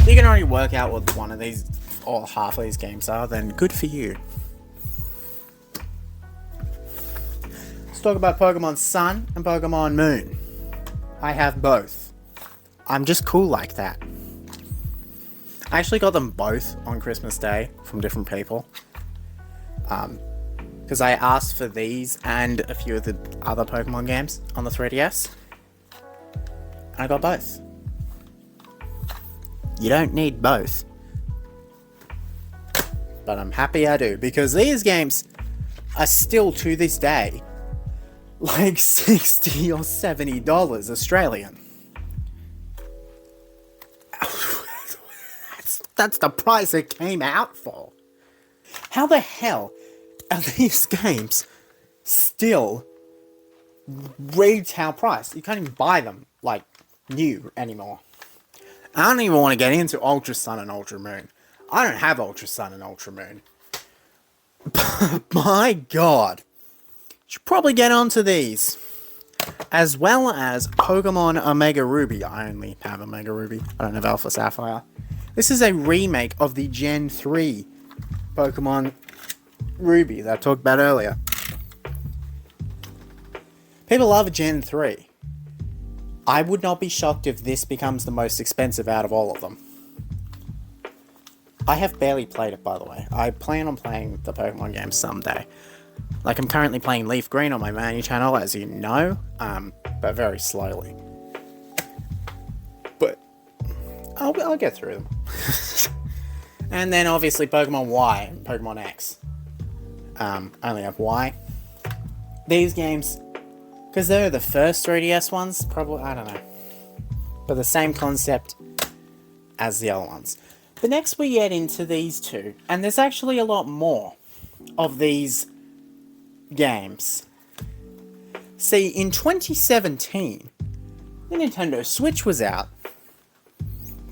you can already work out what one of these or half of these games are, then good for you. Let's talk about Pokemon Sun and Pokemon Moon. I have both. I'm just cool like that. I actually got them both on Christmas Day from different people. Because I asked for these and a few of the other Pokemon games on the 3DS. And I got both. You don't need both. But I'm happy I do, because these games are still, to this day, like $60 or $70 Australian. That's the price it came out for. How the hell are these games still retail price? You can't even buy them, like, new anymore. I don't even want to get into Ultra Sun and Ultra Moon. I don't have Ultra Sun and Ultra Moon. But my god. You should probably get onto these. As well as Pokemon Omega Ruby. I only have Omega Ruby. I don't have Alpha Sapphire. This is a remake of the Gen 3 Pokemon Ruby that I talked about earlier. People love Gen 3. I would not be shocked if this becomes the most expensive out of all of them. I have barely played it, by the way. I plan on playing the Pokemon game someday. Like, I'm currently playing Leaf Green on my main channel, as you know, but very slowly. But I'll get through them. And then, obviously, Pokemon Y and Pokemon X. I only have Y. These games, because they're the first 3DS ones, probably, I don't know. But the same concept as the other ones. But next we get into these two, and there's actually a lot more of these games. See, in 2017, the Nintendo Switch was out.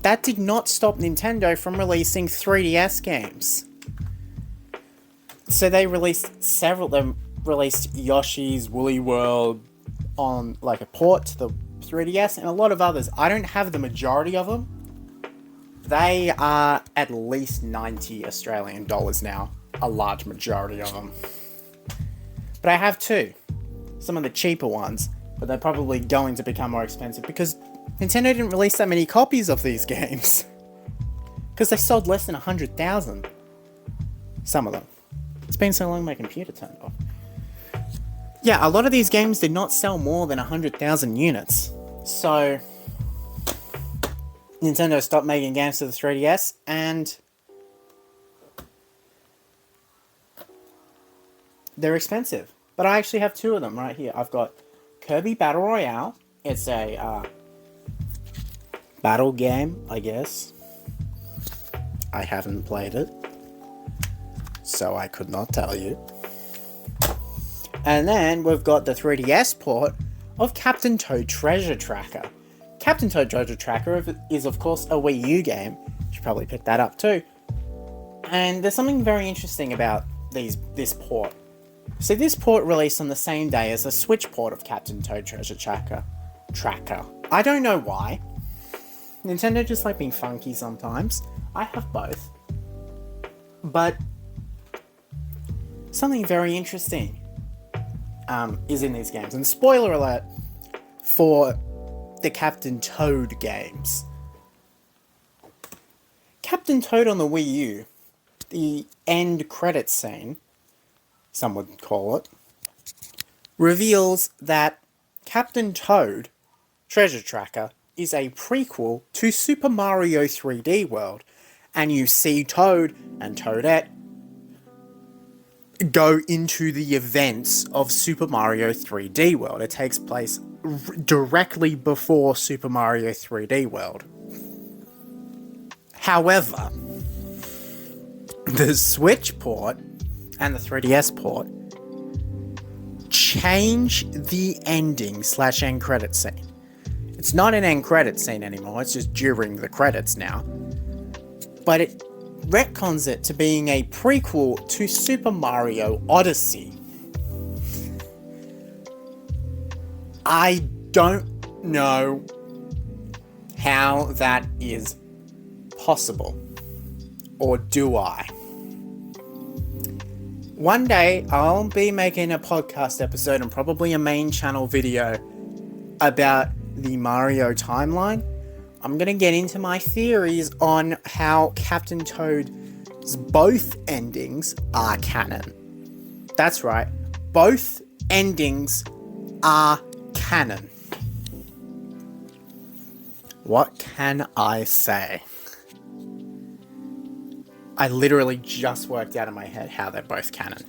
That did not stop Nintendo from releasing 3DS games. So they released several. They released Yoshi's Woolly World on like a port to the 3DS, and a lot of others. I don't have the majority of them. They are at least 90 Australian dollars now. A large majority of them. But I have two. Some of the cheaper ones, but they're probably going to become more expensive because Nintendo didn't release that many copies of these games. Because they sold less than 100,000. Some of them. It's been so long my computer turned off. Yeah, a lot of these games did not sell more than 100,000 units. So Nintendo stopped making games for the 3DS, and they're expensive. But I actually have two of them right here. I've got Kirby Battle Royale. It's a battle game, I guess. I haven't played it, so I could not tell you. And then we've got the 3DS port of Captain Toad Treasure Tracker. Captain Toad Treasure Tracker is, of course, a Wii U game. You should probably pick that up too. And there's something very interesting about this port. So this port released on the same day as the Switch port of Captain Toad Treasure Tracker. I don't know why. Nintendo just like being funky sometimes. I have both. But something very interesting is in these games. And spoiler alert for the Captain Toad games. Captain Toad on the Wii U, the end credits scene, some would call it, reveals that Captain Toad Treasure Tracker is a prequel to Super Mario 3D World, and you see Toad and Toadette go into the events of Super Mario 3D World. It takes place directly before Super Mario 3D World. However, the Switch port and the 3DS port change the ending / end credit scene. It's not an end credit scene anymore, it's just during the credits now. But it retcons it to being a prequel to Super Mario Odyssey. I don't know how that is possible? Or do I? One day, I'll be making a podcast episode and probably a main channel video about the Mario timeline. I'm going to get into my theories on how Captain Toad's both endings are canon. That's right, both endings are canon. What can I say? I literally just worked out in my head how they're both canon.